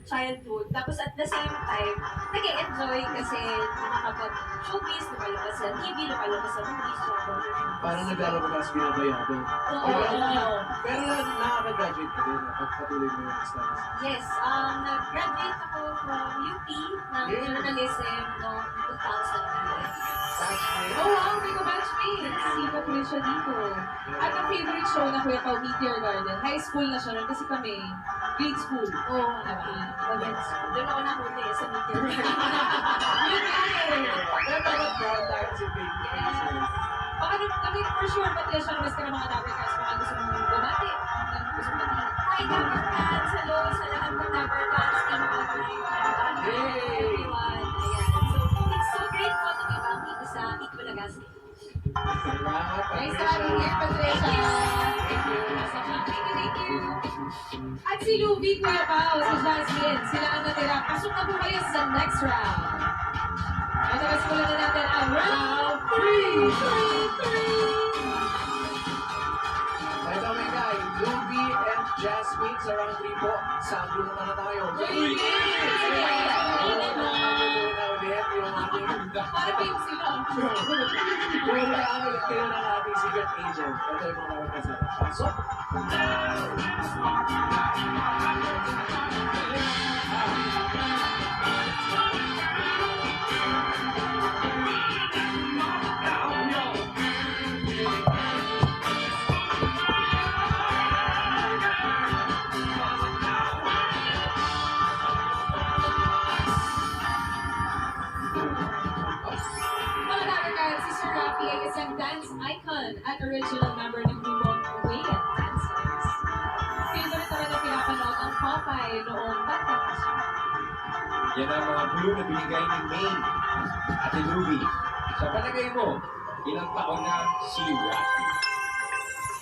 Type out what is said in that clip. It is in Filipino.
childhood. Tapos at the same time, nag-enjoy kasi nakakapag-showbiz, lumalabas sa TV, lumalabas sa movies, so Parang naglalabas binabayado. Oo, oo. Pero nakaka-graduate ka din, pagpatuloy mo yung studies. Yes, nag-graduate ako from UP ng journalism noong 2011. Oh wow, may ka-batchmate. Sikat rin siya dito. At ang favorite show na Kuya Pao, Meteor Garden. High school na siya nun kasi kami, grade school. Oo, maganda. Doon ako nahuli sa Meteor. Pero dapat proud tayo si Pink. Baka kami for sure, pati siya naman ka ng mga Dapper Cats, baka gusto mong bumati. Gusto mong bumati. Hi, Dapper Cats! Hello sa lahat ng Dapper Cats. Team Online. Everyone. Ayan. So, it's so great po to be back dito sa Itbulaga Stage. Salamat, Nice Patricia. having you, Patricia. Thank you. Thank you. At si Luby, Kuya Pao, si Jasmine, sila ang natira. Pasok na po kayo sa next round. At simulan na natin ang round 3. Ito may guy, Ruby and Jasmine sa round 3 po. Sablo naman na tayo. Uy! Para kayo sila. Yung ulit kayo ng ating secret agent. Ito yung mga represent. Pasok! Mga Dapper Cats, si Sir Rafi ay isang dance icon at original member ng grupong Wayan Dancers. Favorite naman na pinapanood ang Popeye noong bata pa siya. Yan ang mga clue na binigay ni May at ni Ruby. Sa palagay mo, ilang taon na si Rafi?